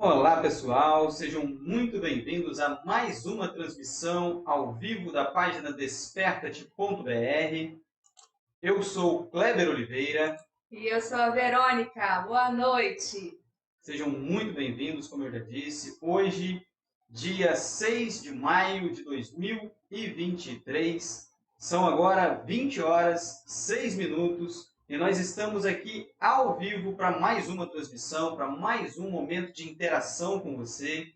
Olá pessoal, sejam muito bem-vindos a mais uma transmissão ao vivo da página desperta-te.br. Eu sou Kleber Oliveira. E eu sou a Verônica, boa noite. Sejam muito bem-vindos, como eu já disse. Hoje, dia 6 de maio de 2023, são agora 20 horas, 6 minutos. E nós estamos aqui ao vivo para mais uma transmissão, para mais um momento de interação com você.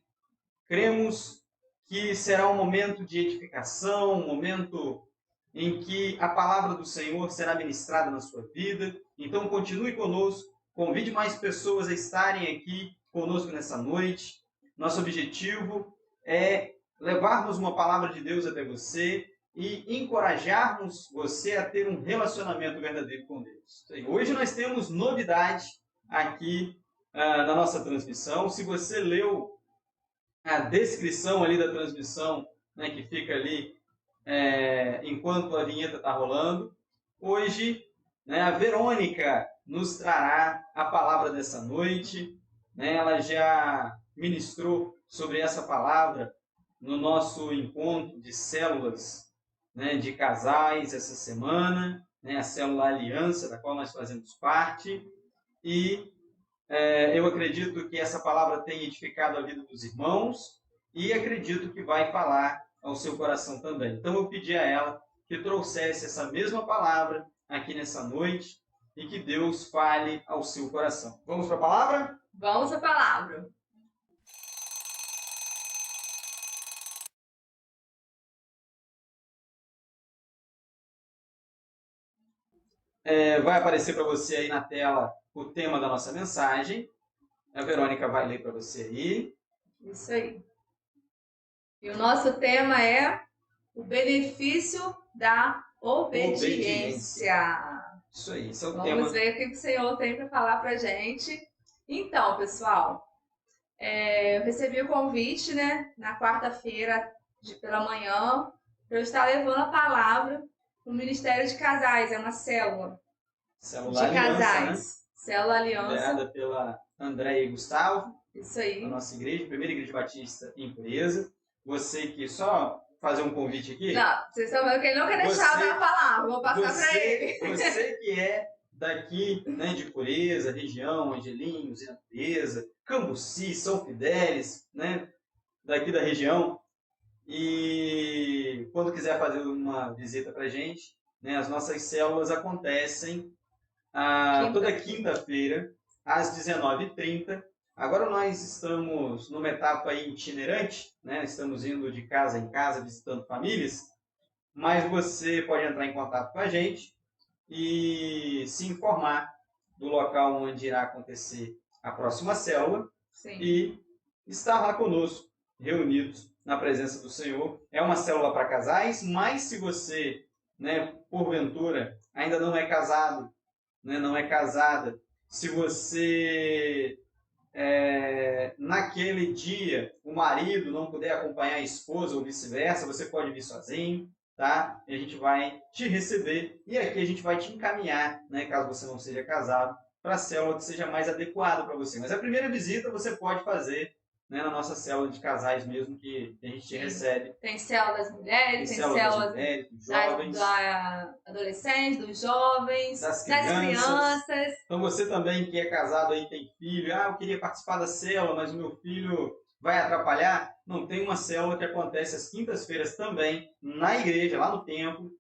Cremos que será um momento de edificação, um momento em que a palavra do Senhor será ministrada na sua vida. Então continue conosco, convide mais pessoas a estarem aqui conosco nessa noite. Nosso objetivo é levarmos uma palavra de Deus até você e encorajarmos você a ter um relacionamento verdadeiro com Deus. Hoje nós temos novidade aqui na nossa transmissão. Se você leu a descrição ali da transmissão, né, que fica ali enquanto a vinheta está rolando, hoje, né, a Verônica nos trará a palavra dessa noite. Né, ela já ministrou sobre essa palavra no nosso encontro de células, né, de casais essa semana, né, a célula Aliança, da qual nós fazemos parte, e eu acredito que essa palavra tem edificado a vida dos irmãos e acredito que vai falar ao seu coração também. Então eu pedi a ela que trouxesse essa mesma palavra aqui nessa noite e que Deus fale ao seu coração. Vamos para a palavra? Vamos à palavra. Vai aparecer para você aí na tela o tema da nossa mensagem. A Verônica vai ler para você aí. Isso aí. E o nosso tema é o benefício da obediência. Isso aí, esse é o Vamos tema. Vamos ver o que o Senhor tem para falar para a gente. Então, pessoal, eu recebi o convite, né, na quarta-feira pela manhã, para eu estar levando a palavra no Ministério de Casais, é uma célula de Aliança, casais. Né? Célula Aliança. Liderada pela Andréia e Gustavo. Isso aí. Da nossa igreja, primeira igreja batista em Pureza. Você que só fazer um convite aqui. Não, vocês estão vendo que ele não quer deixar eu dar a palavra, vou passar para ele. Você que é daqui, né, de Pureza, região, Angelinhos, Pureza, Cambuci, São Fidélis, né, daqui da região. E quando quiser fazer uma visita para a gente, né, as nossas células acontecem toda quinta-feira, às 19h30. Agora nós estamos numa etapa itinerante, né? Estamos indo de casa em casa, visitando famílias, mas você pode entrar em contato com a gente e se informar do local onde irá acontecer a próxima célula. Sim. E estar lá conosco, reunidos na presença do Senhor. É uma célula para casais, mas se você, né, porventura, ainda não é casado, né, não é casada, se você naquele dia o marido não puder acompanhar a esposa ou vice-versa, você pode vir sozinho, tá? E a gente vai te receber e aqui a gente vai te encaminhar, né, caso você não seja casado, para a célula que seja mais adequada para você. Mas a primeira visita você pode fazer, né, na nossa célula de casais mesmo, que a gente te recebe. Tem célula das mulheres, tem célula das mulheres, dos jovens, da adolescentes, dos jovens, das crianças. Então você também que é casado aí, tem filho, eu queria participar da célula, mas o meu filho vai atrapalhar. Não, tem uma célula que acontece às quintas-feiras também, na igreja, lá no templo,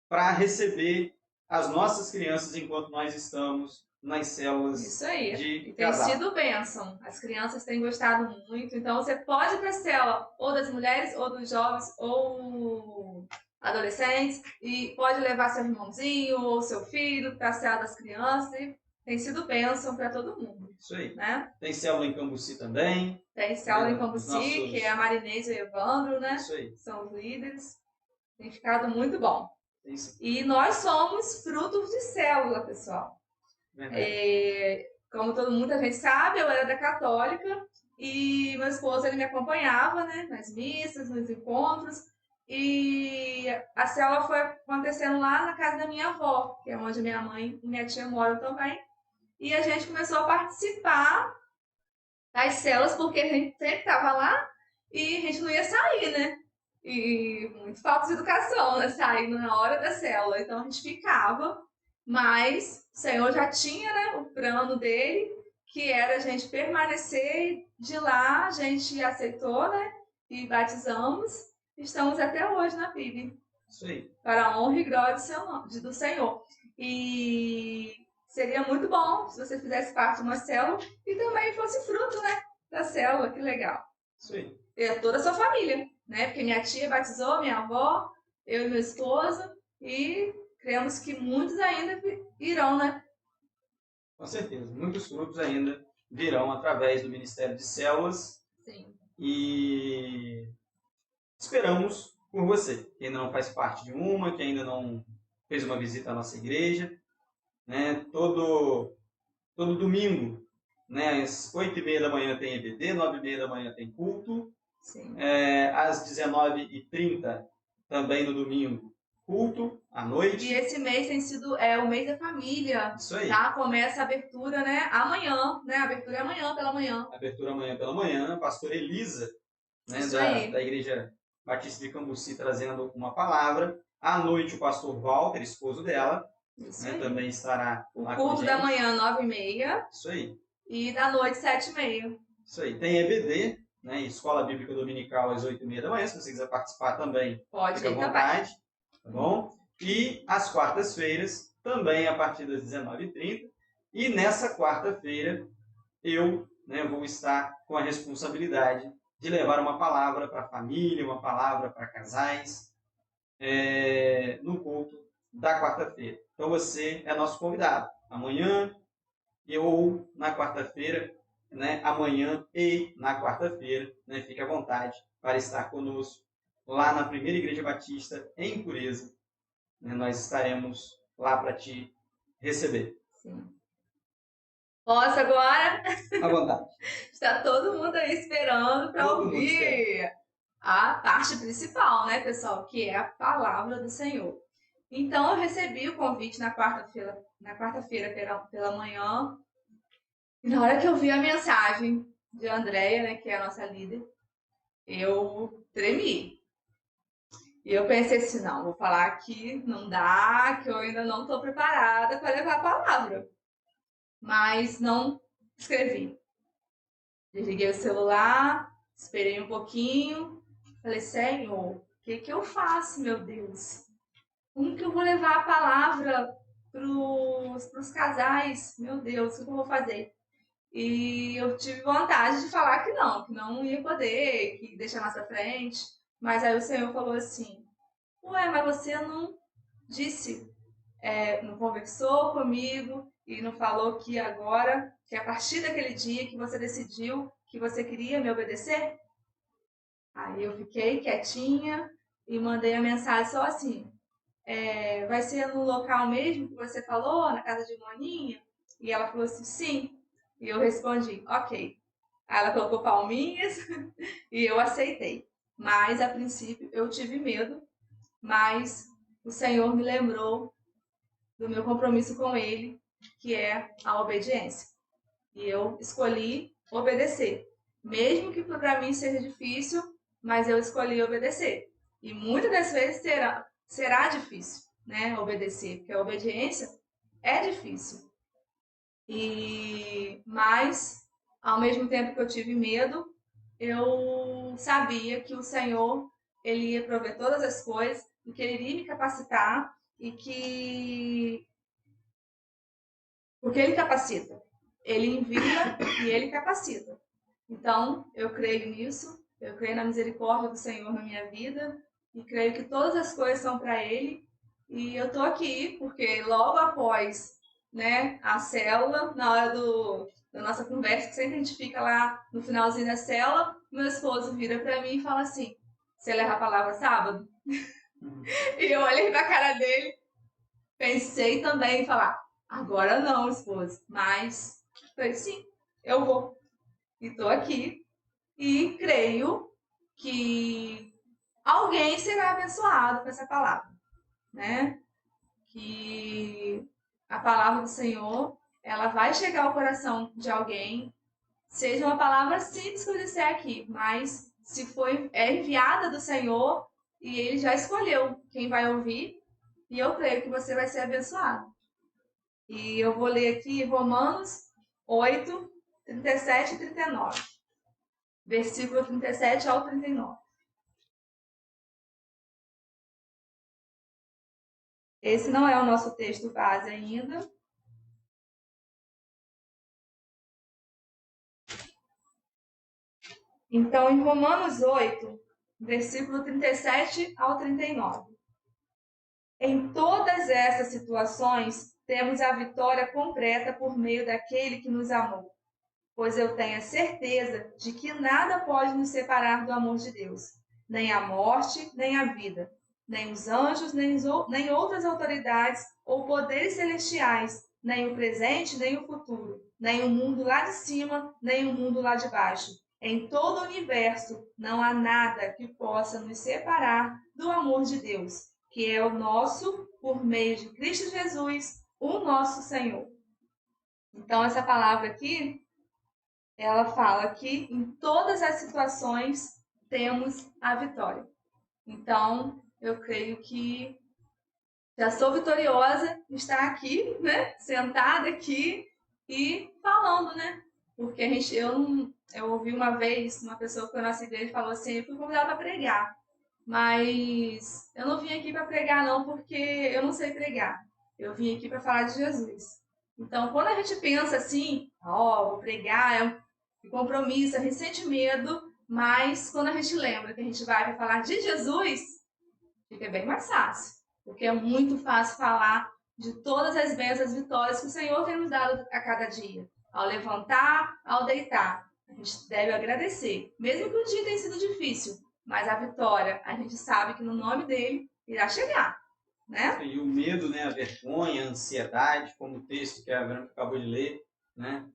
para receber as nossas crianças enquanto nós estamos nas células. Isso aí. De e tem casal. Sido bênção. As crianças têm gostado muito. Então você pode ir para a célula ou das mulheres, ou dos jovens, ou adolescentes, e pode levar seu irmãozinho ou seu filho para a célula das crianças. E tem sido bênção para todo mundo. Isso aí. Né? Tem célula em Cambuci também. Tem célula em Cambuci, que é a Marinês e o Evandro, né? Isso aí. São os líderes. Tem ficado muito bom. Isso. E nós somos frutos de célula, pessoal. Como muita gente sabe, eu era da católica e meu esposo ele me acompanhava, né, nas missas, nos encontros, e a célula foi acontecendo lá na casa da minha avó, que é onde minha mãe e minha tia moram também, e a gente começou a participar da as células, porque a gente sempre estava lá e a gente não ia sair, né? E muito falta de educação, né? Sair na hora da célula. Então a gente ficava, mas o Senhor já tinha, né, o plano dele, que era a gente permanecer. De lá a gente aceitou, né? E batizamos. Estamos até hoje na PIB. Isso aí. Para a honra e glória do Senhor. E seria muito bom se você fizesse parte de uma célula e também fosse fruto, né, da célula. Que legal. Isso aí. E toda a sua família, né? Porque minha tia batizou, minha avó, eu e meu esposo, e cremos que muitos ainda irão, né? Com certeza. Muitos frutos ainda virão através do Ministério de Células. Sim. E esperamos por você, que ainda não faz parte de uma, que ainda não fez uma visita à nossa igreja. Né? Todo domingo, né, às 8h30 da manhã tem EBD, 9h30 da manhã tem culto. Sim. Às 19h30 também no domingo, culto à noite. E esse mês tem sido o mês da família. Isso aí. Tá? Começa a abertura, né? Amanhã, né? A abertura é amanhã pela manhã. Abertura amanhã pela manhã. A pastora Elisa, né, da Igreja Batista de Cambuci, trazendo uma palavra. À noite, o pastor Walter, esposo dela, né, também estará lá com a gente. O culto da manhã, 9h30. Isso aí. E da noite, 7h30. Isso aí. Tem EBD, né, Escola Bíblica Dominical, às 8h30 da manhã. Se você quiser participar também, pode fica à vontade. Tá bom? E às quartas-feiras, também a partir das 19h30. E nessa quarta-feira, eu, né, vou estar com a responsabilidade de levar uma palavra para a família, uma palavra para casais, no culto da quarta-feira. Então você é nosso convidado. Amanhã ou na quarta-feira, né, amanhã e na quarta-feira, né, fique à vontade para estar conosco lá na Primeira Igreja Batista, em Pureza. Né, nós estaremos lá para te receber. Sim. Posso agora? À vontade. Está todo mundo aí esperando para ouvir a parte principal, né, pessoal? Que é a palavra do Senhor. Então, eu recebi o convite na quarta-feira pela manhã. E na hora que eu vi a mensagem de Andréia, né, que é a nossa líder, eu tremi. E eu pensei assim, não, vou falar que não dá, que eu ainda não estou preparada para levar a palavra. Mas não escrevi. Desliguei o celular, esperei um pouquinho, falei, Senhor, o que eu faço, meu Deus? Como que eu vou levar a palavra para os casais? Meu Deus, o que eu vou fazer? E eu tive vontade de falar que não ia poder, que deixar mais pra frente. Mas aí o Senhor falou assim, ué, mas você não disse, não conversou comigo e não falou que agora, que a partir daquele dia que você decidiu que você queria me obedecer? Aí eu fiquei quietinha e mandei a mensagem só assim, vai ser no local mesmo que você falou, na casa de Moninha? E ela falou assim, sim. E eu respondi, ok. Aí ela colocou palminhas e eu aceitei. Mas, a princípio, eu tive medo, mas o Senhor me lembrou do meu compromisso com Ele, que é a obediência. E eu escolhi obedecer. Mesmo que para mim seja difícil, mas eu escolhi obedecer. E muitas das vezes será difícil, né, obedecer, porque a obediência é difícil. Mas, ao mesmo tempo que eu tive medo, eu sabia que o Senhor, Ele ia prover todas as coisas, e que Ele iria me capacitar, e que... Porque Ele capacita. Ele envia e Ele capacita. Então, eu creio nisso, eu creio na misericórdia do Senhor na minha vida, e creio que todas as coisas são para Ele, e eu estou aqui porque logo após, né, a célula, na hora da nossa conversa, que sempre a gente fica lá no finalzinho da célula, meu esposo vira para mim e fala assim, você leva a palavra sábado? E eu olhei pra cara dele, pensei também em falar, agora não, esposo, mas falei, sim, eu vou. E tô aqui e creio que alguém será abençoado com essa palavra, né? Que a palavra do Senhor, ela vai chegar ao coração de alguém seja uma palavra simples que eu disser aqui, mas se é enviada do Senhor e Ele já escolheu quem vai ouvir, e eu creio que você vai ser abençoado. E eu vou ler aqui Romanos 8, 37 e 39. Versículo 37 ao 39. Esse não é o nosso texto base ainda. Então, em Romanos 8, versículo 37 ao 39. Em todas essas situações, temos a vitória completa por meio daquele que nos amou. Pois eu tenho a certeza de que nada pode nos separar do amor de Deus, nem a morte, nem a vida, nem os anjos, nem outras autoridades ou poderes celestiais, nem o presente, nem o futuro, nem o mundo lá de cima, nem o mundo lá de baixo. Em todo o universo não há nada que possa nos separar do amor de Deus, que é o nosso por meio de Cristo Jesus, o nosso Senhor. Então, essa palavra aqui, ela fala que em todas as situações temos a vitória. Então, eu creio que já sou vitoriosa, estar aqui, né, sentada aqui e falando, né? Porque eu ouvi uma vez uma pessoa que foi na nossa igreja falou assim, eu fui convidada para pregar, mas eu não vim aqui para pregar não, porque eu não sei pregar. Eu vim aqui para falar de Jesus. Então, quando a gente pensa assim, vou pregar, é um compromisso, a gente sente medo, mas quando a gente lembra que a gente vai para falar de Jesus, fica bem mais fácil. Porque é muito fácil falar de todas as bênçãos, as vitórias que o Senhor tem nos dado a cada dia. Ao levantar, ao deitar. A gente deve agradecer. Mesmo que o dia tenha sido difícil, mas a vitória, a gente sabe que no nome dele irá chegar. Né? E o medo, né, a vergonha, a ansiedade, como o texto que a Verônica acabou de ler, né,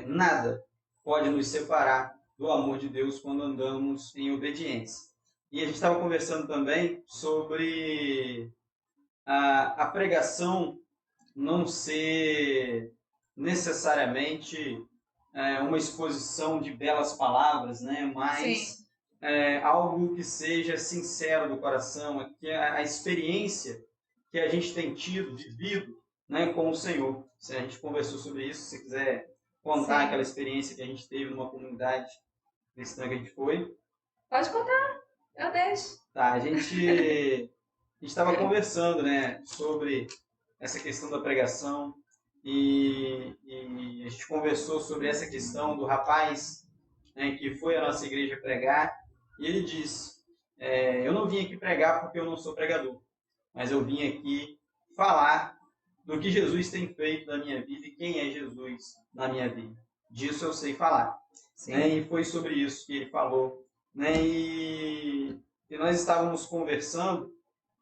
nada pode nos separar do amor de Deus quando andamos em obediência. E a gente estava conversando também sobre a pregação não ser necessariamente uma exposição de belas palavras, né, mas algo que seja sincero do coração, que a experiência que a gente tem tido, vivido, né, com o Senhor. Se a gente conversou sobre isso, se você quiser contar Sim. aquela experiência que a gente teve numa comunidade cristã que a gente foi. Pode contar, eu deixo. Tá, a gente estava conversando, né, sobre essa questão da pregação e a gente conversou sobre essa questão do rapaz, né, que foi à nossa igreja pregar e ele disse, eu não vim aqui pregar porque eu não sou pregador, mas eu vim aqui falar do que Jesus tem feito na minha vida e quem é Jesus na minha vida. Disso eu sei falar. Né? E foi sobre isso que ele falou. Né? E nós estávamos conversando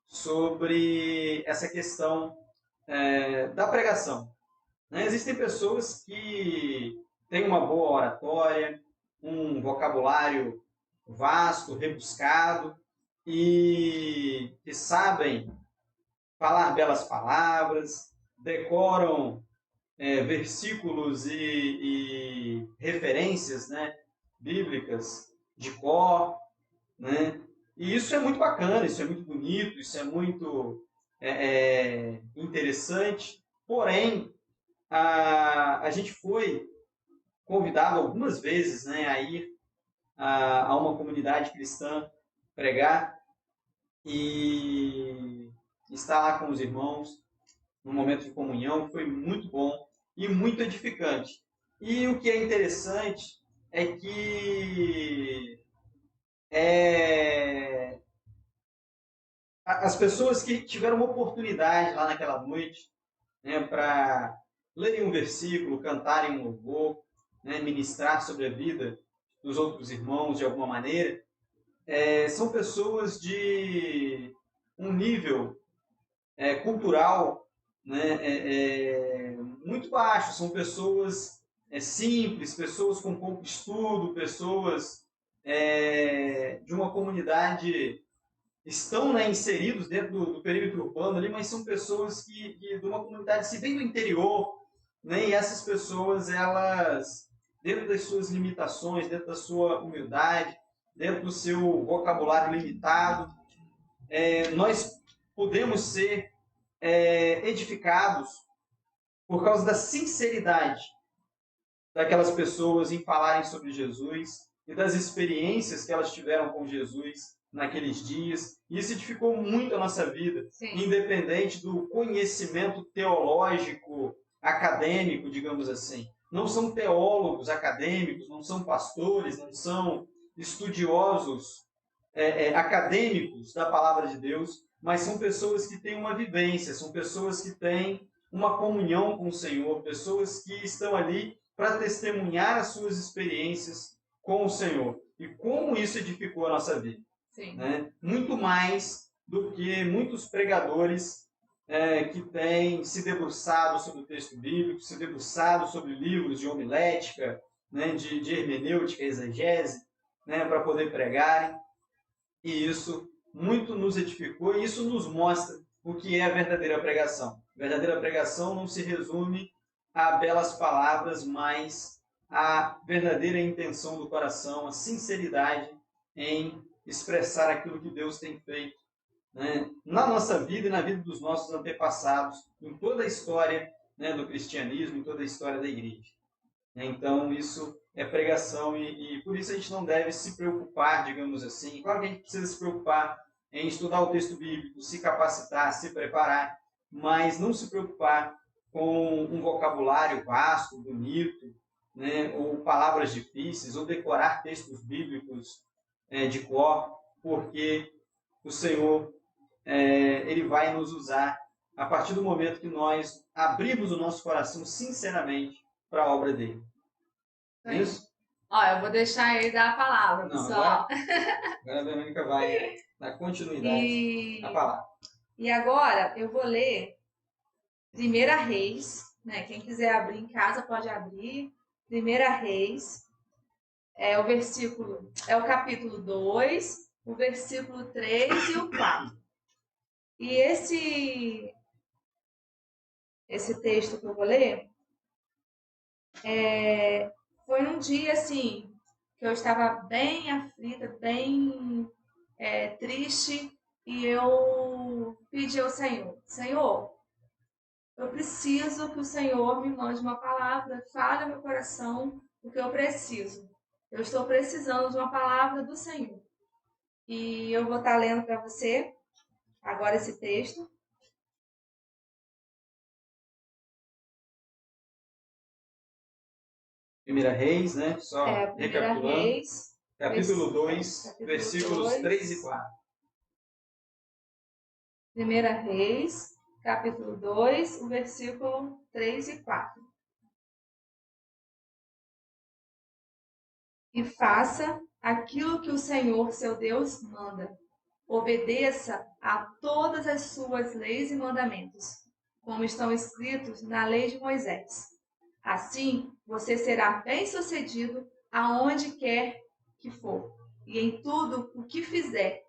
sobre essa questão da pregação. Né? Existem pessoas que têm uma boa oratória, um vocabulário vasto, rebuscado, e que sabem falar belas palavras, decoram versículos e referências, né, bíblicas de cor, né? E isso é muito bacana, isso é muito bonito, isso é muito interessante. Porém, a gente foi convidado algumas vezes, né, a ir a uma comunidade cristã pregar e estar lá com os irmãos num momento de comunhão, que foi muito bom e muito edificante. E o que é interessante é que as pessoas que tiveram uma oportunidade lá naquela noite, né, para lerem um versículo, cantarem um louvor, né, ministrar sobre a vida dos outros irmãos de alguma maneira, são pessoas de um nível cultural, né, muito baixo, são pessoas simples, pessoas com pouco estudo, pessoas de uma comunidade estão, né, inseridos dentro do perímetro urbano ali, mas são pessoas que de uma comunidade se bem do interior, né, e essas pessoas elas dentro das suas limitações, dentro da sua humildade, dentro do seu vocabulário limitado, nós podemos ser edificados por causa da sinceridade daquelas pessoas em falarem sobre Jesus e das experiências que elas tiveram com Jesus naqueles dias. Isso edificou muito a nossa vida, Sim. independente do conhecimento teológico, acadêmico, digamos assim. Não são teólogos acadêmicos, não são pastores, não são estudiosos acadêmicos da palavra de Deus, mas são pessoas que têm uma vivência, são pessoas que têm uma comunhão com o Senhor, pessoas que estão ali para testemunhar as suas experiências com o Senhor. E como isso edificou a nossa vida. Sim. Né? Muito mais do que muitos pregadores que têm se debruçado sobre o texto bíblico, se debruçado sobre livros de homilética, né, de hermenêutica, exegese, né, para poder pregarem. E isso muito nos edificou e isso nos mostra o que é a verdadeira pregação. A verdadeira pregação não se resume a belas palavras, mas a verdadeira intenção do coração, a sinceridade em expressar aquilo que Deus tem feito, né, na nossa vida e na vida dos nossos antepassados, em toda a história, né, do cristianismo, em toda a história da igreja. Então, isso é pregação e por isso a gente não deve se preocupar, digamos assim. Claro que a gente precisa se preocupar em estudar o texto bíblico, se capacitar, se preparar, mas não se preocupar com um vocabulário vasto, bonito, né, ou palavras difíceis, ou decorar textos bíblicos de cor, porque o Senhor ele vai nos usar a partir do momento que nós abrimos o nosso coração sinceramente para a obra dele. É isso? Ó, eu vou deixar ele dar a palavra, pessoal. Agora a Verônica vai dar continuidade à palavra. E agora eu vou ler 1 Reis, né? Quem quiser abrir em casa pode abrir. 1 Reis, é o capítulo 2, o versículo 3 e o 4. E esse texto que eu vou ler foi um dia assim que eu estava bem aflita, bem triste, e eu pedi ao Senhor: Senhor, eu preciso que o Senhor me mande uma palavra, fale ao meu coração o que eu preciso. Eu estou precisando de uma palavra do Senhor. E eu vou estar lendo para você agora esse texto. Primeira Reis, né? Só recapitulando. Reis, capítulo 2, versículos 3 e 4. 1 Reis, capítulo 2, o versículo 3 e 4. E faça aquilo que o Senhor, seu Deus, manda. Obedeça a todas as suas leis e mandamentos, como estão escritos na lei de Moisés. Assim, você será bem-sucedido aonde quer que for, e em tudo o que fizer.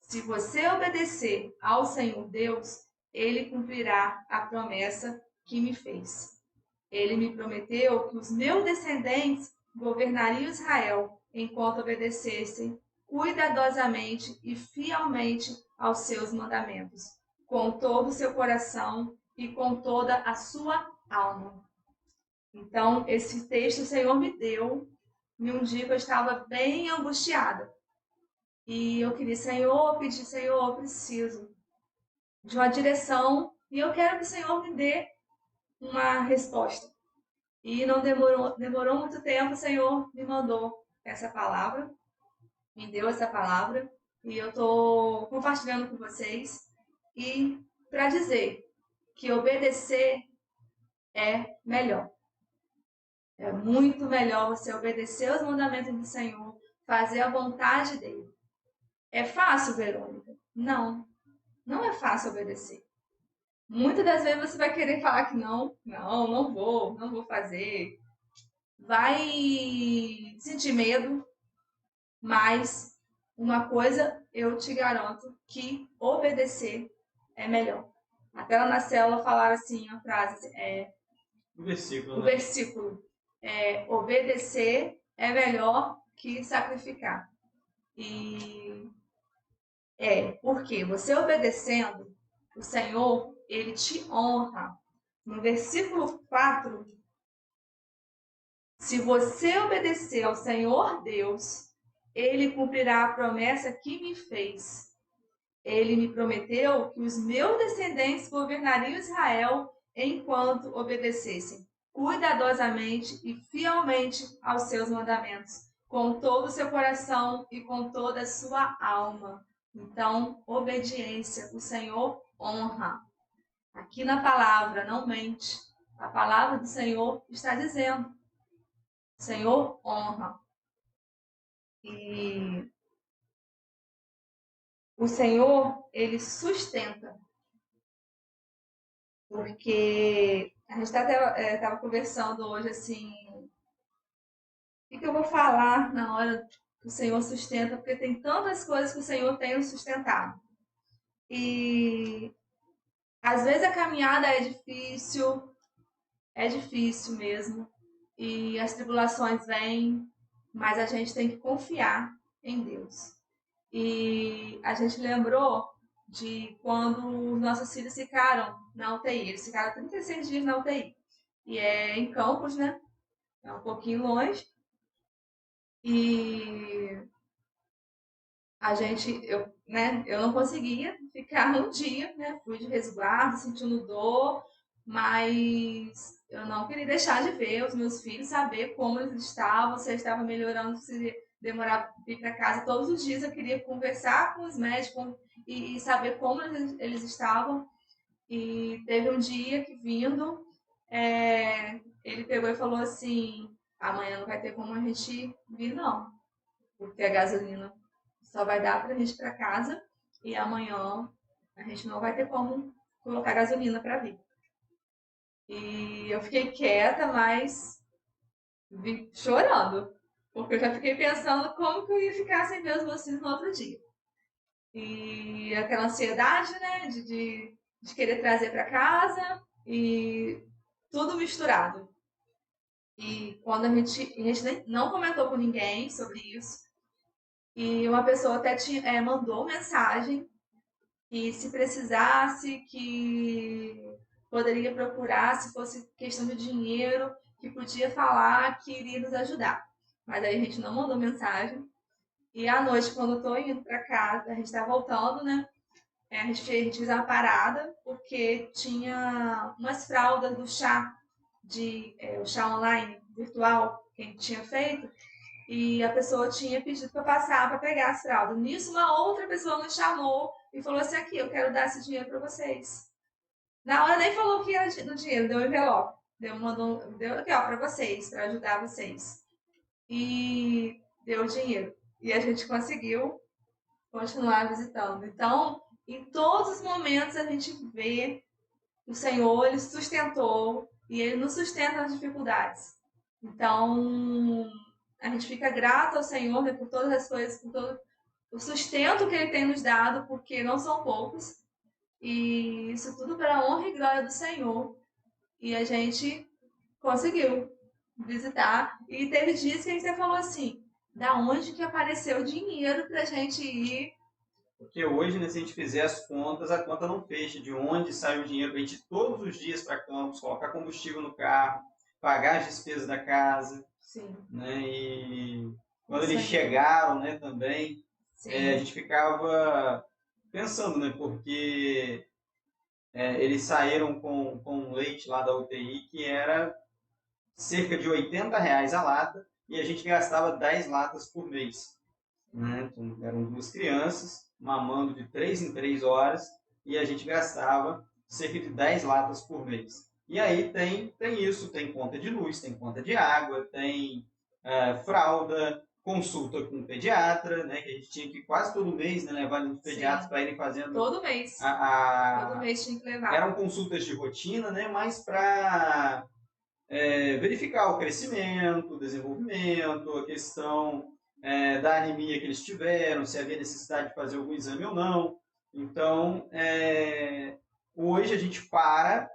Se você obedecer ao Senhor Deus, Ele cumprirá a promessa que me fez. Ele me prometeu que os meus descendentes governariam Israel enquanto obedecessem cuidadosamente e fielmente aos seus mandamentos, com todo o seu coração e com toda a sua alma. Então, esse texto o Senhor me deu em um dia que eu estava bem angustiada. E eu queria, Senhor, pedir, Senhor, eu preciso de uma direção e eu quero que o Senhor me dê uma resposta. E não demorou muito tempo, o Senhor me mandou essa palavra, me deu essa palavra, e eu estou compartilhando com vocês. E para dizer que obedecer é melhor. É muito melhor você obedecer os mandamentos do Senhor, fazer a vontade dele. É fácil, Verônica? Não, não é fácil obedecer. Muitas das vezes você vai querer falar que não vou fazer. Vai sentir medo, mas uma coisa eu te garanto, que obedecer é melhor. Até lá na célula falaram assim, a frase, o versículo. O versículo. obedecer é melhor que sacrificar. E porque você obedecendo, o Senhor, ele te honra. No versículo 4, se você obedecer ao Senhor Deus, ele cumprirá a promessa que me fez. Ele me prometeu que os meus descendentes governariam Israel enquanto obedecessem cuidadosamente e fielmente aos seus mandamentos, com todo o seu coração e com toda a sua alma. Então, obediência, o Senhor honra. Aqui na palavra, não mente. A palavra do Senhor está dizendo: o Senhor honra. E o Senhor, ele sustenta. Porque a gente estava conversando hoje assim, o que eu vou falar na hora que o Senhor sustenta? Porque tem tantas coisas que o Senhor tem nos sustentado. E às vezes a caminhada é difícil mesmo. E as tribulações vêm, mas a gente tem que confiar em Deus. E a gente lembrou de quando nossos filhos ficaram na UTI. Eles ficaram 36 dias na UTI. E é em Campos, né? É um pouquinho longe. E eu não conseguia ficar um dia, né? Fui de resguardo, sentindo dor, mas eu não queria deixar de ver os meus filhos, saber como eles estavam, se eles estavam melhorando, se demorar para ir para casa. Todos os dias eu queria conversar com os médicos e saber como eles estavam. E teve um dia que vindo, ele pegou e falou assim: amanhã não vai ter como a gente vir, não, porque a gasolina só vai dar para a gente ir para casa e amanhã a gente não vai ter como colocar gasolina para vir. E eu fiquei quieta, mas chorando, porque eu já fiquei pensando como que eu ia ficar sem ver os meus filhos no outro dia. E aquela ansiedade, né, de querer trazer para casa e tudo misturado. E quando a gente não comentou com ninguém sobre isso, e uma pessoa até mandou mensagem que se precisasse, que poderia procurar, se fosse questão de dinheiro, que podia falar, que iria nos ajudar. Mas aí a gente não mandou mensagem. E à noite, quando eu tô indo para casa, a gente tá voltando, né? A gente fez uma parada, porque tinha umas fraldas do chá, o chá online, virtual, que a gente tinha feito, e a pessoa tinha pedido para passar para pegar as fraldas. Nisso, uma outra pessoa me chamou e falou assim: aqui, eu quero dar esse dinheiro para vocês. Na hora nem falou que era do dinheiro, deu um envelope. Deu aqui, ó, para vocês, para ajudar vocês. E deu o dinheiro. E a gente conseguiu continuar visitando. Então, em todos os momentos a gente vê o Senhor, ele sustentou e ele nos sustenta nas dificuldades. Então, a gente fica grato ao Senhor, né, por todas as coisas, por todo o sustento que ele tem nos dado, porque não são poucos. E isso tudo para a honra e glória do Senhor. E a gente conseguiu visitar. E teve dias que a gente falou assim: da onde que apareceu o dinheiro para a gente ir? Porque hoje, né, se a gente fizer as contas, a conta não fecha. De onde sai o dinheiro para a gente ir todos os dias para Campos, colocar combustível no carro, pagar as despesas da casa. Sim. Né? E quando eles chegaram, né, também, a gente ficava pensando, né, porque eles saíram com leite lá da UTI, que era cerca de R$ 80 a lata, e a gente gastava 10 latas por mês. Né? Então, eram duas crianças, mamando de 3 em 3 horas, e a gente gastava cerca de 10 latas por mês. E aí tem isso, tem conta de luz, tem conta de água, tem fralda, consulta com o pediatra, né, que a gente tinha que quase todo mês, né, levar nos pediatras para irem fazendo... Todo mês. Todo mês tinha que levar. Eram consultas de rotina, né, mas para verificar o crescimento, o desenvolvimento, a questão da anemia que eles tiveram, se havia necessidade de fazer algum exame ou não. Então, hoje a gente para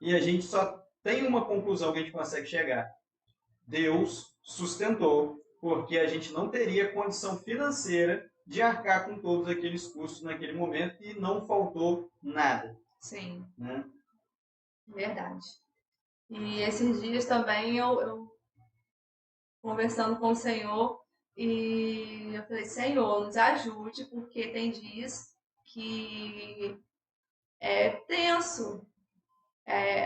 e a gente só tem uma conclusão que a gente consegue chegar. Deus sustentou, porque a gente não teria condição financeira de arcar com todos aqueles custos naquele momento e não faltou nada. Sim, Né? verdade. E esses dias também eu conversando com o Senhor e eu falei, Senhor, nos ajude, porque tem dias que é tenso,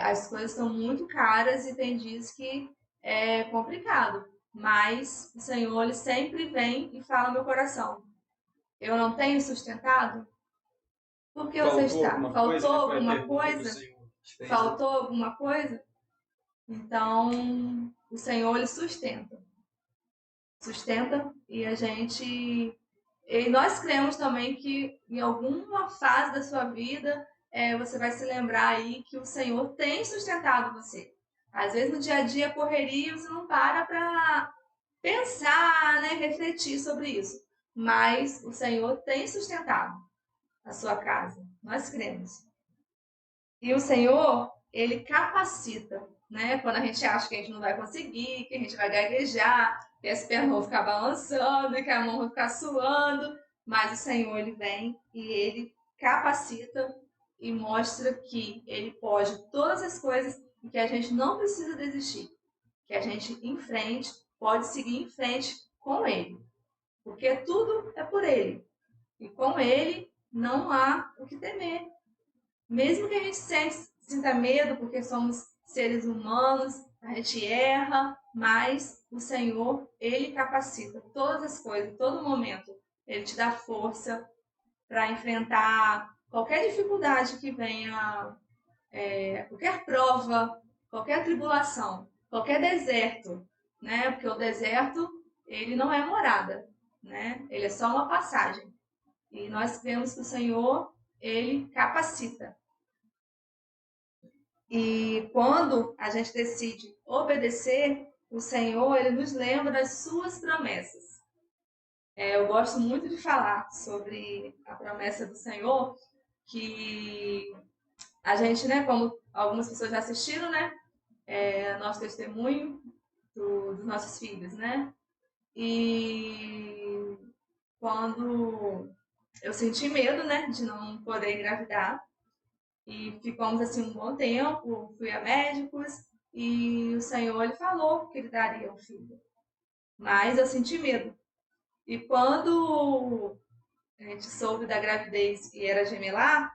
as coisas estão muito caras e tem dias que é complicado. Mas o Senhor, Ele sempre vem e fala no meu coração, eu não tenho sustentado? Por que você Faltou está? alguma coisa, Faltou né? Foi a alguma pergunta que o coisa? Senhor te fez, né? Faltou alguma coisa? Então, o Senhor, Ele sustenta. Sustenta e a gente... E nós cremos também que em alguma fase da sua vida, você vai se lembrar aí que o Senhor tem sustentado você. Às vezes no dia a dia, correria, você não para pensar, né, refletir sobre isso. Mas o Senhor tem sustentado a sua casa. Nós cremos. E o Senhor, Ele capacita, né? Quando a gente acha que a gente não vai conseguir, que a gente vai gaguejar, que as pernas vão ficar balançando, que a mão vai ficar suando, mas o Senhor, Ele vem e Ele capacita e mostra que Ele pode todas as coisas e que a gente não precisa desistir, que a gente em frente, pode seguir em frente com Ele, porque tudo é por Ele e com Ele não há o que temer. Mesmo que a gente sinta medo, porque somos seres humanos, a gente erra, mas o Senhor, Ele capacita todas as coisas, todo momento. Ele te dá força para enfrentar qualquer dificuldade que venha, qualquer prova, qualquer tribulação, qualquer deserto, né? Porque o deserto, ele não é morada, né? Ele é só uma passagem. E nós vemos que o Senhor, Ele capacita. E quando a gente decide obedecer, o Senhor, Ele nos lembra das suas promessas. Eu gosto muito de falar sobre a promessa do Senhor, que a gente, né, como algumas pessoas já assistiram, né, nosso testemunho dos nossos filhos, né, e quando eu senti medo, né, de não poder engravidar, e ficamos assim um bom tempo, fui a médicos e o Senhor ele falou que ele daria um filho. Mas eu senti medo. E quando a gente soube da gravidez e era gemelar,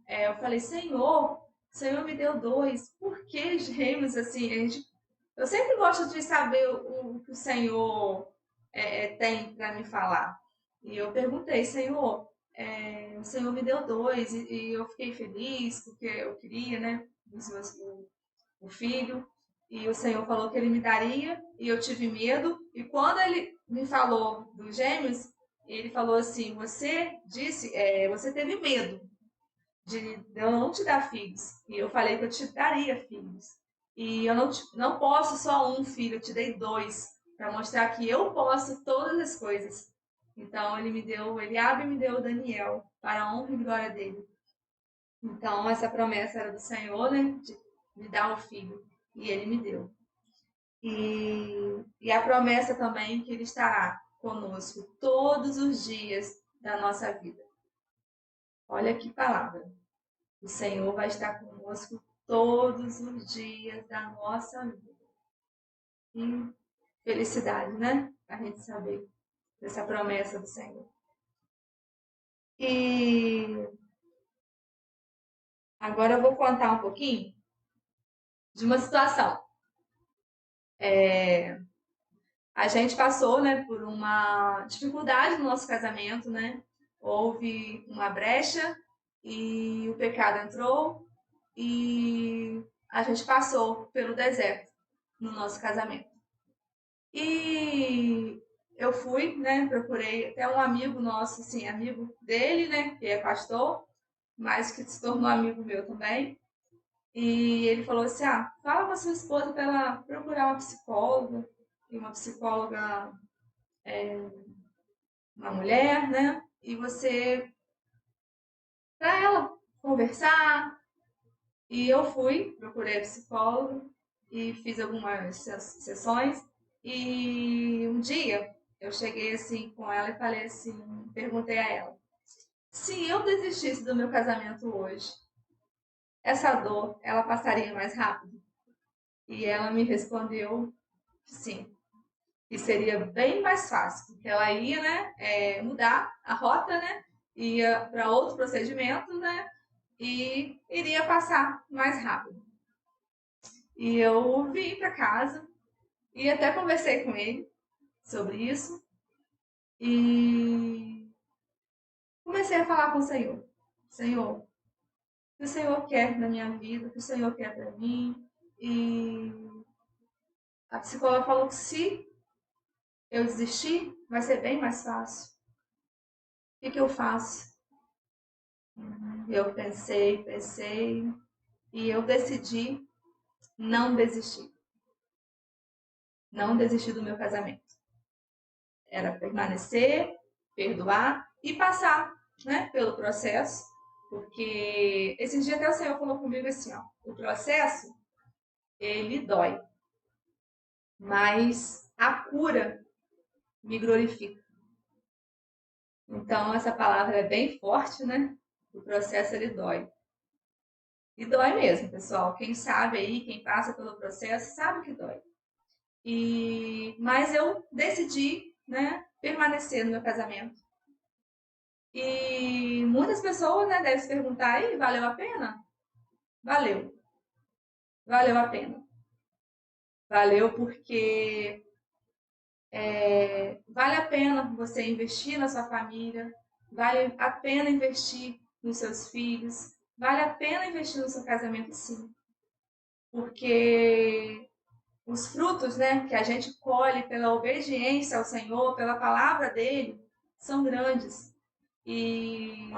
eu falei, Senhor, o Senhor me deu 2, por que gêmeos assim? Eu sempre gosto de saber o que o Senhor tem para me falar. E eu perguntei, Senhor, o Senhor me deu 2 e eu fiquei feliz porque eu queria, né, o filho. E o Senhor falou que ele me daria e eu tive medo. E quando ele me falou dos gêmeos, ele falou assim: você disse, você teve medo de eu não te dar filhos. E eu falei que eu te daria filhos. E eu não posso só um filho, eu te dei 2 para mostrar que eu posso todas as coisas. Então ele me deu, Eliabe me deu o Daniel para a honra e glória dele. Então essa promessa era do Senhor, né, de me dar um filho, e ele me deu. E a promessa também que ele estará conosco todos os dias da nossa vida. Olha que palavra. O Senhor vai estar conosco todos os dias da nossa vida. E felicidade, né? A gente saber dessa promessa do Senhor. E agora eu vou contar um pouquinho de uma situação. A gente passou, né, por uma dificuldade no nosso casamento, né? Houve uma brecha e o pecado entrou e a gente passou pelo deserto no nosso casamento. E eu fui, né, procurei até um amigo nosso, assim, amigo dele, né, que é pastor, mas que se tornou amigo meu também. E ele falou assim, fala com a sua esposa para ela procurar uma psicóloga, e uma psicóloga, uma mulher, né, e você, para ela conversar. E eu fui, procurei a psicóloga e fiz algumas sessões. E um dia eu cheguei assim com ela e falei assim, perguntei a ela, se eu desistisse do meu casamento hoje, essa dor, ela passaria mais rápido? E ela me respondeu sim. E seria bem mais fácil, porque ela ia, né, mudar a rota, né, ia para outro procedimento, né, e iria passar mais rápido. E eu vim para casa e até conversei com ele sobre isso e comecei a falar com o Senhor. Senhor, o que o Senhor quer na minha vida, o que o Senhor quer para mim. E a psicóloga falou que se eu desistir, vai ser bem mais fácil. O que eu faço? Eu pensei e eu decidi não desistir. Não desistir do meu casamento. Era permanecer, perdoar e passar, né, pelo processo. Porque esses dias até o Senhor falou comigo assim, ó, o processo, ele dói. Mas a cura me glorifica. Então, essa palavra é bem forte, né? O processo, ele dói. E dói mesmo, pessoal. Quem sabe aí, quem passa pelo processo, sabe que dói. Mas eu decidi, né, permanecer no meu casamento. E muitas pessoas, né, devem se perguntar, aí, valeu a pena? Valeu. Valeu a pena. Valeu porque vale a pena você investir na sua família, vale a pena investir nos seus filhos, vale a pena investir no seu casamento, sim. Porque os frutos, né, que a gente colhe pela obediência ao Senhor, pela palavra dele, são grandes. E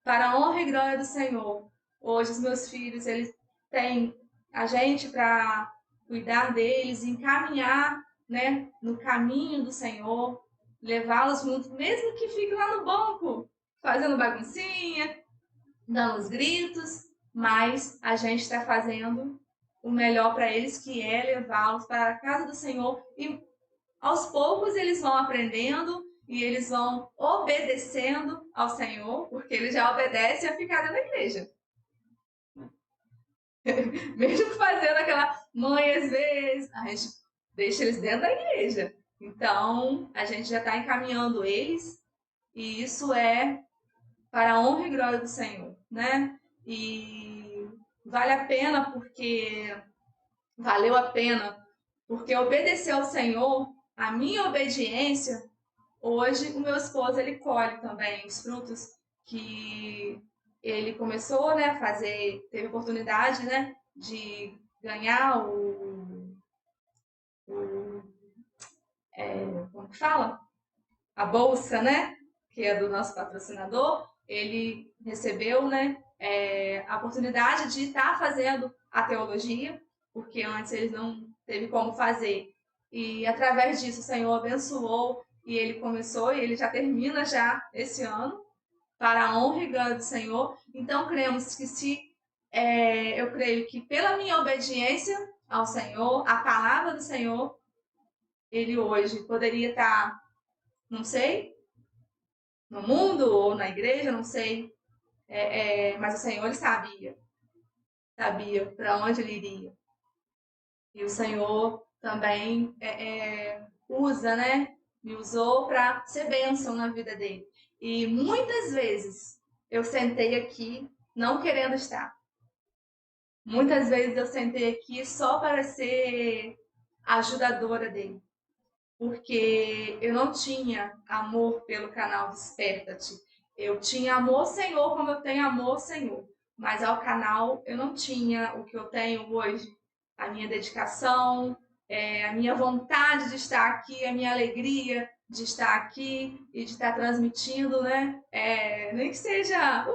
para a honra e glória do Senhor, hoje os meus filhos, eles têm a gente para cuidar deles, encaminhar, né, no caminho do Senhor, levá-los junto, mesmo que fiquem lá no banco, fazendo baguncinha, dando os gritos, mas a gente está fazendo o melhor para eles, que é levá-los para a casa do Senhor. E aos poucos eles vão aprendendo e eles vão obedecendo ao Senhor, porque eles já obedecem a ficar dentro da igreja. Mesmo fazendo aquela mãe às vezes, a gente deixa eles dentro da igreja. Então, a gente já está encaminhando eles e isso é para a honra e glória do Senhor, né? E vale a pena porque valeu a pena porque obedecer ao Senhor, a minha obediência, hoje o meu esposo ele colhe também os frutos que ele começou, né, a fazer, teve oportunidade, né, de ganhar como que fala? A bolsa, né, que é do nosso patrocinador, ele recebeu, né, a oportunidade de estar fazendo a teologia, porque antes ele não teve como fazer. E através disso o Senhor abençoou e ele começou e ele já termina já esse ano para a honra e glória do Senhor. Então cremos que eu creio que pela minha obediência ao Senhor, a palavra do Senhor, ele hoje poderia estar, não sei, no mundo ou na igreja, não sei, mas o Senhor ele sabia para onde ele iria. E o Senhor também usa, né? Me usou para ser bênção na vida dele. E muitas vezes eu sentei aqui não querendo estar. Muitas vezes eu sentei aqui só para ser ajudadora dele. Porque eu não tinha amor pelo canal Desperta-te. Eu tinha amor ao Senhor como eu tenho amor ao Senhor. Mas ao canal eu não tinha o que eu tenho hoje. A minha dedicação, a minha vontade de estar aqui, a minha alegria de estar aqui e de estar transmitindo, né? Nem que seja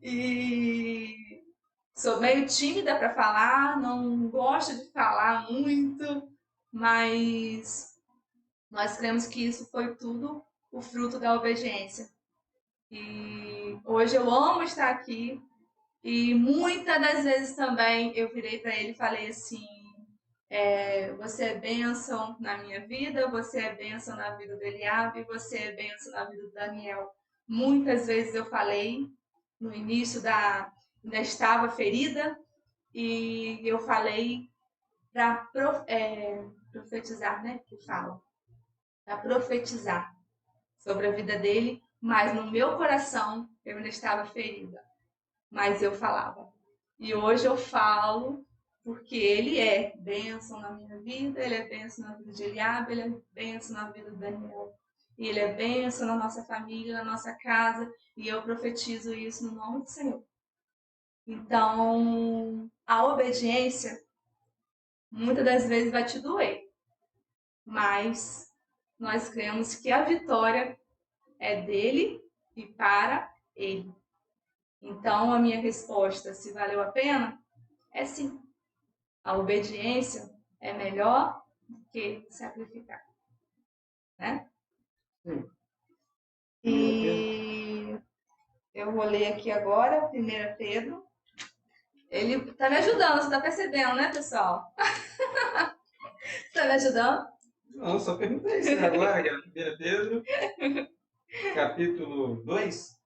E sou meio tímida para falar, não gosto de falar muito, mas nós cremos que isso foi tudo o fruto da obediência. E hoje eu amo estar aqui e muitas das vezes também eu virei para ele e falei assim: Você é bênção na minha vida, você é bênção na vida do Eliabe, você é bênção na vida do Daniel. Muitas vezes eu falei, no início ainda estava ferida, e eu falei para profetizar, né? Que fala, para profetizar sobre a vida dele, mas no meu coração eu ainda estava ferida, mas eu falava. E hoje eu falo porque ele é bênção na minha vida, ele é bênção na vida de Eliabe, ele é bênção na vida do Daniel. E ele é bênção na nossa família, na nossa casa, e eu profetizo isso no nome do Senhor. Então, a obediência muitas das vezes vai te doer, mas nós cremos que a vitória é dele e para ele. Então, a minha resposta, se valeu a pena, é sim. A obediência é melhor do que sacrificar, né? Sim. E eu vou ler aqui agora, 1 Pedro. Ele está me ajudando, você está percebendo, né, pessoal? Está me ajudando? Não, só perguntei isso agora, 1 Pedro, capítulo 2.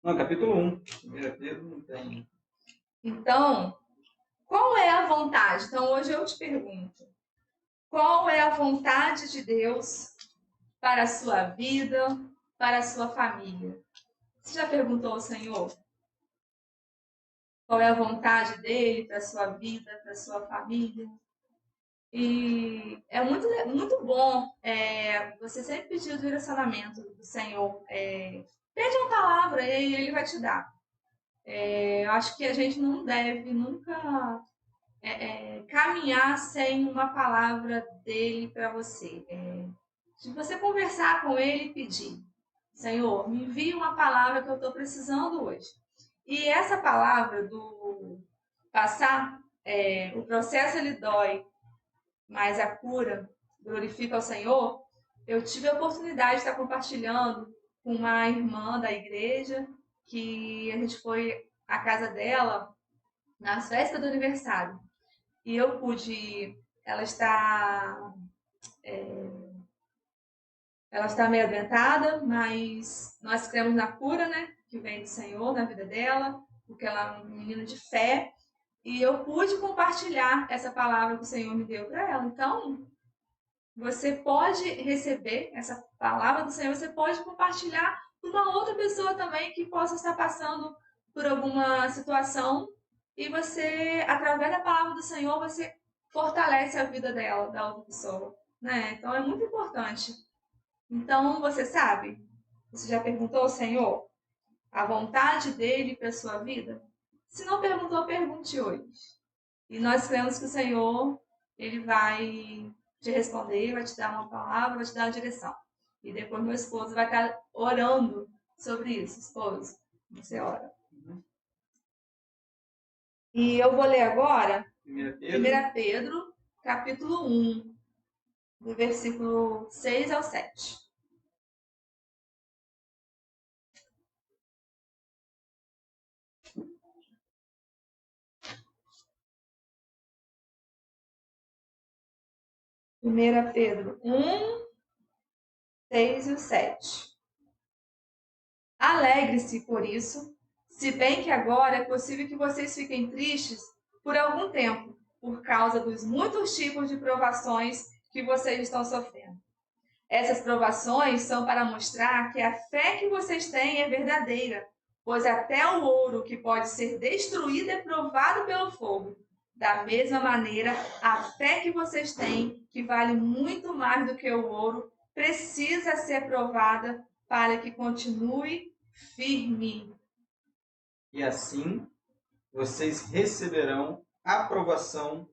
Não, capítulo 1. 1 Pedro não tem. Então, qual é a vontade? Então, hoje eu te pergunto. Qual é a vontade de Deus para a sua vida, para a sua família? Você já perguntou ao Senhor? Qual é a vontade dele para a sua vida, para a sua família? E é muito bom você sempre pedir o direcionamento do Senhor. Pede uma palavra e aí ele vai te dar. Eu acho que a gente não deve nunca caminhar sem uma palavra dele para você. Se você conversar com ele e pedir, Senhor, me envie uma palavra que eu estou precisando hoje. E essa palavra do passar, o processo ele dói, mas a cura glorifica ao Senhor. Eu tive a oportunidade de estar compartilhando com uma irmã da igreja, que a gente foi à casa dela nas festas do aniversário. E eu pude. Ela está meio adoentada, mas nós cremos na cura, né? Que vem do Senhor na vida dela, porque ela é uma menina de fé. E eu pude compartilhar essa palavra que o Senhor me deu para ela. Então, você pode receber essa palavra do Senhor, você pode compartilhar com uma outra pessoa também que possa estar passando por alguma situação. E você, através da palavra do Senhor, você fortalece a vida dela, da outra pessoa. Né? Então, é muito importante. Então, você sabe? Você já perguntou ao Senhor a vontade dele para a sua vida? Se não perguntou, pergunte hoje. E nós cremos que o Senhor, ele vai te responder, vai te dar uma palavra, vai te dar uma direção. E depois meu esposo vai estar orando sobre isso. Esposo, você ora. E eu vou ler agora 1 Pedro, capítulo 1, do versículo 6 ao 7. Primeira Pedro 1, 6 e 7. Alegre-se por isso, se bem que agora é possível que vocês fiquem tristes por algum tempo, por causa dos muitos tipos de provações que vocês estão sofrendo. Essas provações são para mostrar que a fé que vocês têm é verdadeira, pois até o ouro que pode ser destruído é provado pelo fogo. Da mesma maneira, a fé que vocês têm, que vale muito mais do que o ouro, precisa ser provada para que continue firme. E assim vocês receberão aprovação,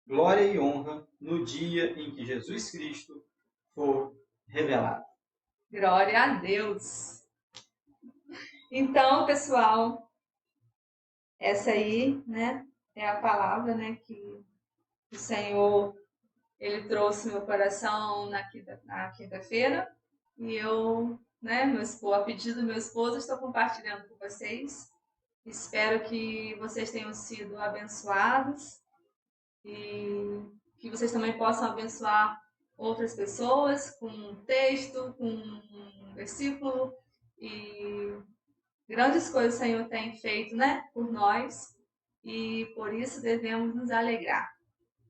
glória e honra no dia em que Jesus Cristo for revelado. Glória a Deus! Então, pessoal, essa aí, né, é a palavra, né, que o Senhor ele trouxe meu coração na quinta-feira e eu, né, a pedido do meu esposo, estou compartilhando com vocês. Espero que vocês tenham sido abençoados e que vocês também possam abençoar outras pessoas com um texto, com um versículo, e grandes coisas o Senhor tem feito, né, por nós, e por isso devemos nos alegrar,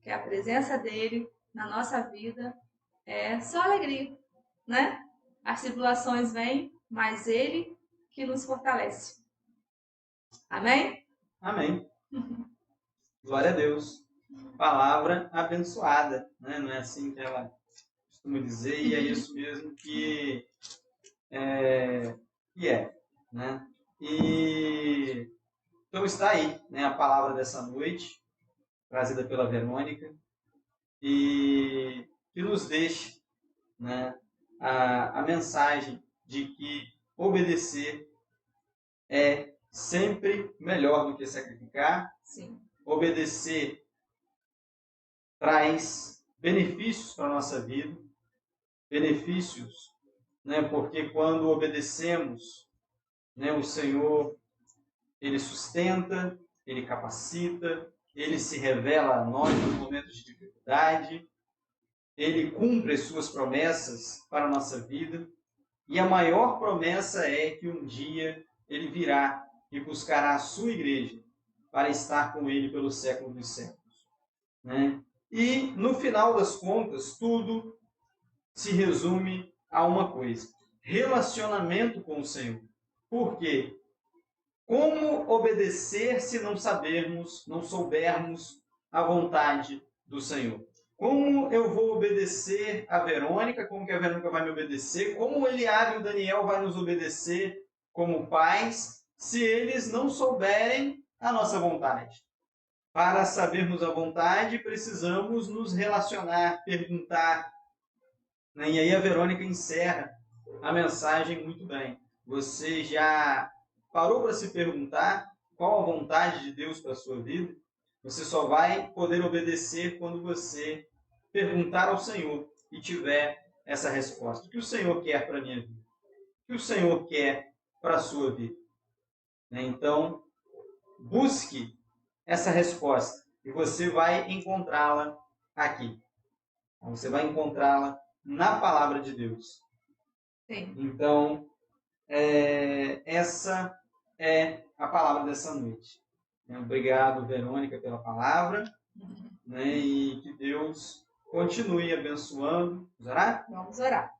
que a presença dele na nossa vida é só alegria, né? As tribulações vêm, mas ele que nos fortalece. Amém? Amém. Glória a Deus. Palavra abençoada, né? Não é assim que ela costuma dizer, e é isso mesmo que é, né? E então está aí, né, a palavra dessa noite, trazida pela Verônica, e que nos deixe, né, a mensagem de que obedecer é sempre melhor do que sacrificar. Sim. Obedecer traz benefícios para a nossa vida, benefícios, né, porque quando obedecemos, né, o Senhor, Ele sustenta, Ele capacita, Ele se revela a nós nos momentos de dificuldade, Ele cumpre as suas promessas para a nossa vida, e a maior promessa é que um dia Ele virá e buscará a sua igreja para estar com Ele pelo século dos séculos, né? E, no final das contas, tudo se resume a uma coisa: relacionamento com o Senhor. Por quê? Como obedecer se não sabermos, não soubermos a vontade do Senhor? Como eu vou obedecer a Verônica? Como que a Verônica vai me obedecer? Como o Eliabe e o Daniel vai nos obedecer como pais, se eles não souberem a nossa vontade? Para sabermos a vontade, precisamos nos relacionar, perguntar. E aí a Verônica encerra a mensagem muito bem. Você já parou para se perguntar qual a vontade de Deus para a sua vida? Você só vai poder obedecer quando você perguntar ao Senhor e tiver essa resposta. O que o Senhor quer para a minha vida? O que o Senhor quer para a sua vida? Então, busque essa resposta e você vai encontrá-la aqui. Você vai encontrá-la na palavra de Deus. Sim. Então, essa é a palavra dessa noite. Obrigado, Verônica, pela palavra, né? E que Deus continue abençoando. Vamos orar? Vamos orar.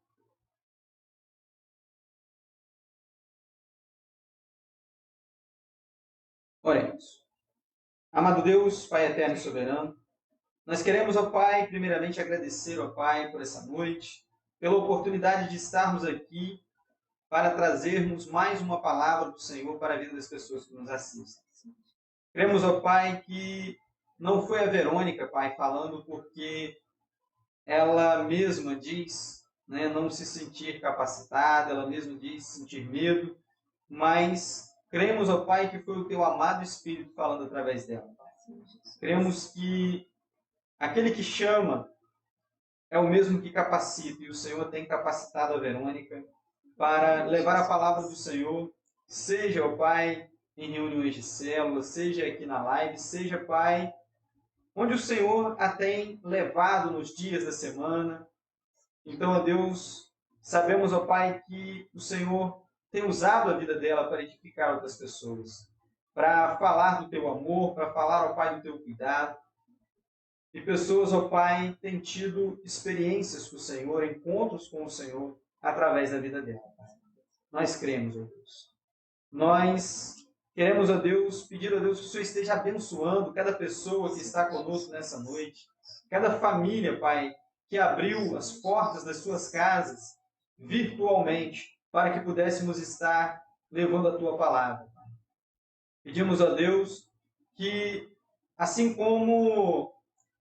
Oremos. Amado Deus, Pai eterno e soberano, nós queremos, ó Pai, primeiramente agradecer, ó Pai, por essa noite, pela oportunidade de estarmos aqui para trazermos mais uma palavra do Senhor para a vida das pessoas que nos assistem. Cremos, ó Pai, que não foi a Verônica, Pai, falando porque ela mesma diz, né, não se sentir capacitada, ela mesma diz sentir medo, mas cremos, ó Pai, que foi o Teu amado Espírito falando através dela. Cremos que aquele que chama é o mesmo que capacita, e o Senhor tem capacitado a Verônica para levar a palavra do Senhor, seja, ó Pai, em reuniões de célula, seja aqui na live, seja, Pai, onde o Senhor a tem levado nos dias da semana. Então, ó Deus, sabemos, ó Pai, que o Senhor tem usado a vida dela para edificar outras pessoas, para falar do Teu amor, para falar, ó Pai, do Teu cuidado. E pessoas, ó Pai, têm tido experiências com o Senhor, encontros com o Senhor, através da vida dela. Nós cremos, ó Deus. Nós queremos, ó Deus, pedir a Deus que o Senhor esteja abençoando cada pessoa que está conosco nessa noite, cada família, Pai, que abriu as portas das suas casas virtualmente para que pudéssemos estar levando a Tua palavra. Pedimos a Deus que, assim como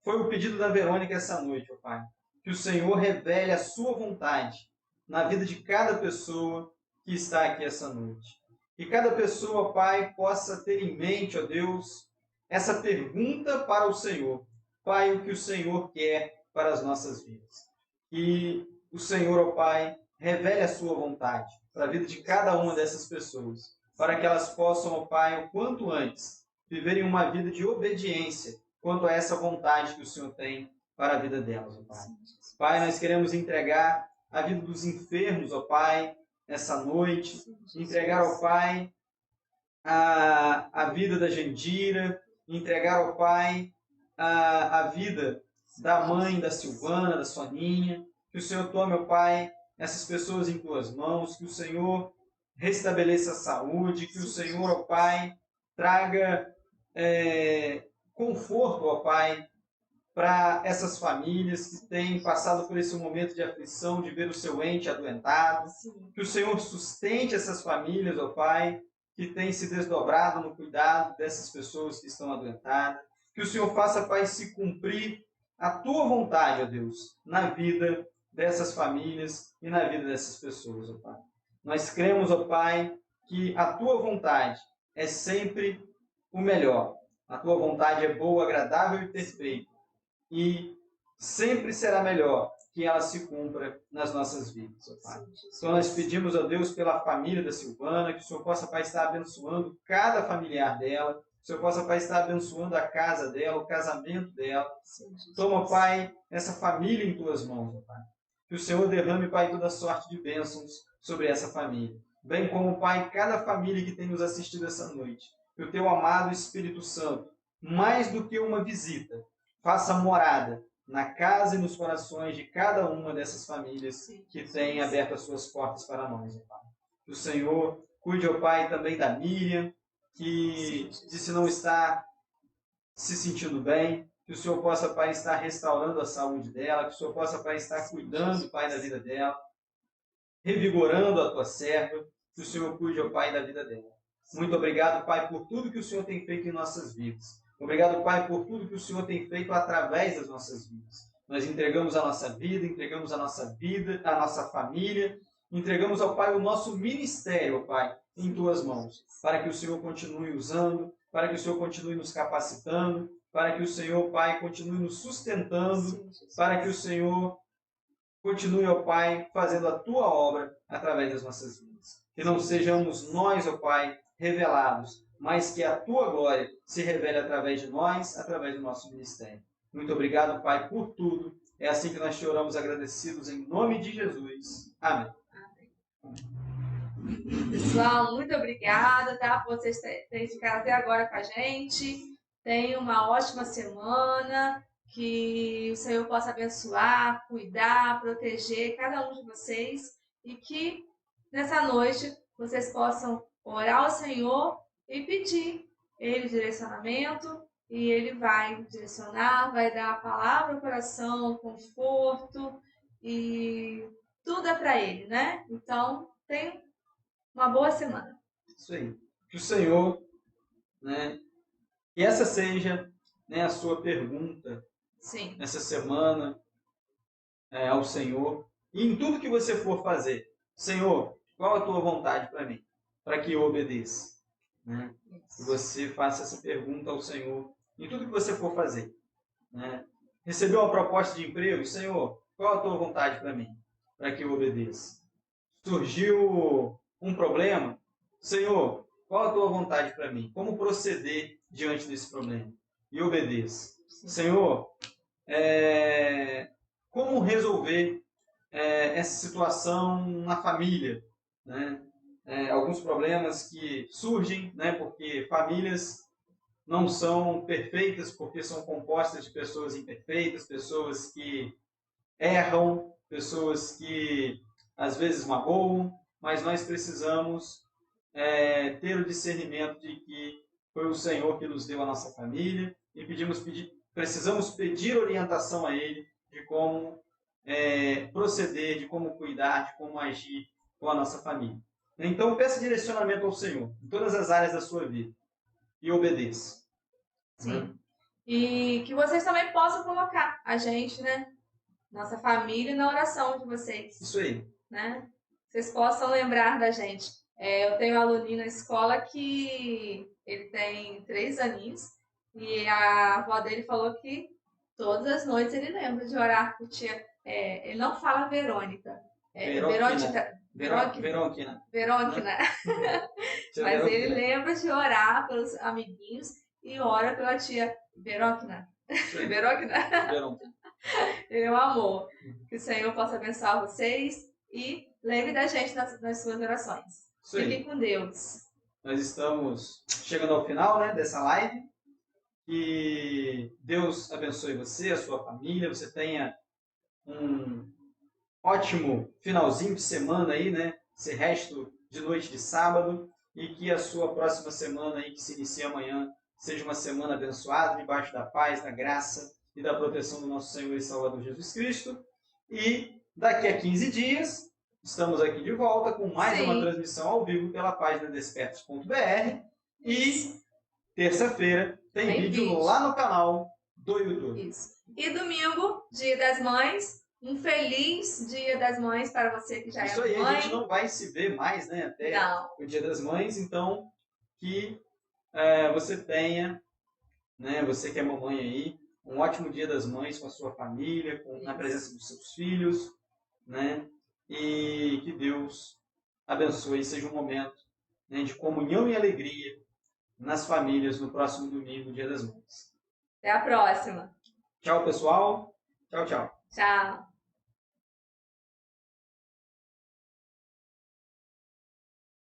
foi o pedido da Verônica essa noite, ó Pai, que o Senhor revele a sua vontade na vida de cada pessoa que está aqui essa noite. Que cada pessoa, Pai, possa ter em mente, ó Deus, essa pergunta para o Senhor. Pai, o que o Senhor quer para as nossas vidas. Que o Senhor, ó Pai, revele a sua vontade para a vida de cada uma dessas pessoas, para que elas possam, ó Pai, o quanto antes, viverem uma vida de obediência quanto a essa vontade que o Senhor tem para a vida delas, ó Pai. Pai, nós queremos entregar a vida dos enfermos, ó Pai, nessa noite. Entregar, ó Pai, a vida da Jandira. Entregar, ó Pai, a vida da mãe da Silvana, da Soninha. Que o Senhor tome, ó Pai, essas pessoas em tuas mãos. Que o Senhor restabeleça a saúde. Que o Senhor, ó Pai, traga conforto, ó Pai, para essas famílias que têm passado por esse momento de aflição, de ver o seu ente adoentado. Sim. Que o Senhor sustente essas famílias, ó Pai, que têm se desdobrado no cuidado dessas pessoas que estão adoentadas. Que o Senhor faça, Pai, se cumprir a Tua vontade, ó Deus, na vida dessas famílias e na vida dessas pessoas, ó Pai. Nós cremos, ó Pai, que a Tua vontade é sempre o melhor. A Tua vontade é boa, agradável e perfeita. E sempre será melhor que ela se cumpra nas nossas vidas, ó Pai. Então nós pedimos a Deus pela família da Silvana, que o Senhor possa, Pai, estar abençoando cada familiar dela, que o Senhor possa, Pai, estar abençoando a casa dela, o casamento dela. Toma, Pai, essa família em Tuas mãos, ó Pai. Que o Senhor derrame, Pai, toda sorte de bênçãos sobre essa família. Bem como, Pai, cada família que tem nos assistido essa noite. Que o Teu amado Espírito Santo, mais do que uma visita, faça morada na casa e nos corações de cada uma dessas famílias que têm aberto as suas portas para nós, ó Pai. Que o Senhor cuide, ó Pai, também da Miriam, que disse não estar se sentindo bem. Que o Senhor possa, Pai, estar restaurando a saúde dela. Que o Senhor possa, Pai, estar cuidando, Pai, da vida dela. Revigorando a Tua serva. Que o Senhor cuide, ó Pai, da vida dela. Muito obrigado, Pai, por tudo que o Senhor tem feito em nossas vidas. Obrigado, Pai, por tudo que o Senhor tem feito através das nossas vidas. Nós entregamos a nossa vida, a nossa família, entregamos ao Pai o nosso ministério, ó Pai, em Tuas mãos, para que o Senhor continue usando, para que o Senhor continue nos capacitando, para que o Senhor, Pai, continue nos sustentando, para que o Senhor continue, ó Pai, fazendo a Tua obra através das nossas vidas. Que não sejamos nós, ó Pai, revelados, mas que a Tua glória se revele através de nós, através do nosso ministério. Muito obrigado, Pai, por tudo. É assim que nós te oramos agradecidos em nome de Jesus. Amém. Pessoal, muito obrigada, tá? Por vocês terem ficado até agora com a gente. Tenham uma ótima semana. Que o Senhor possa abençoar, cuidar, proteger cada um de vocês. E que nessa noite vocês possam orar ao Senhor e pedir Ele direcionamento, e Ele vai direcionar, vai dar a palavra ao coração, conforto, e tudo é para Ele, né? Então, tenha uma boa semana. Isso aí. Que o Senhor, né, que essa seja, né, a sua pergunta. Sim. Nessa semana ao Senhor. E em tudo que você for fazer, Senhor, qual a Tua vontade para mim? Para que eu obedeça. Né? Que você faça essa pergunta ao Senhor em tudo que você for fazer. Né? Recebeu uma proposta de emprego? Senhor, qual a Tua vontade para mim? Para que eu obedeça. Surgiu um problema? Senhor, qual a Tua vontade para mim? Como proceder diante desse problema? E obedeça. Senhor, como resolver essa situação na família? Né? Alguns problemas que surgem, né, porque famílias não são perfeitas, porque são compostas de pessoas imperfeitas, pessoas que erram, pessoas que às vezes magoam, mas nós precisamos ter o discernimento de que foi o Senhor que nos deu a nossa família e precisamos pedir orientação a Ele de como proceder, de como cuidar, de como agir com a nossa família. Então, peça direcionamento ao Senhor em todas as áreas da sua vida e obedeça. Sim. E que vocês também possam colocar a gente, né, nossa família, na oração de vocês. Isso aí. Né? Vocês possam lembrar da gente. Eu tenho um aluninho na escola que ele tem 3 aninhos e a avó dele falou que todas as noites ele lembra de orar por tia. Ele não fala Verônica. Verônica. Mas ele lembra de orar pelos amiguinhos e ora pela tia Verôquina. Isso aí. Verôquina. Verôquina. Meu amor. Que o Senhor possa abençoar vocês e lembre da gente nas suas orações. Isso aí. Fiquem com Deus. Nós estamos chegando ao final, né, dessa live. Que Deus abençoe você, a sua família. Você tenha um ótimo finalzinho de semana aí, né? Esse resto de noite de sábado. E que a sua próxima semana aí, que se inicia amanhã, seja uma semana abençoada, debaixo da paz, da graça e da proteção do nosso Senhor e Salvador Jesus Cristo. E daqui a 15 dias, estamos aqui de volta com mais uma transmissão ao vivo pela página despertos.br. E terça-feira tem vídeo lá no canal do YouTube. Isso. E domingo, Dia das Mães. Um feliz Dia das Mães para você que já Isso é aí, mãe. a gente não vai se ver mais, né, até o Dia das Mães. Então, que você tenha, né, você que é mamãe aí, um ótimo Dia das Mães com a sua família, na presença dos seus filhos, né? E que Deus abençoe, seja um momento, né, de comunhão e alegria nas famílias no próximo domingo, Dia das Mães. Até a próxima. Tchau, pessoal. Tchau, tchau. Tchau.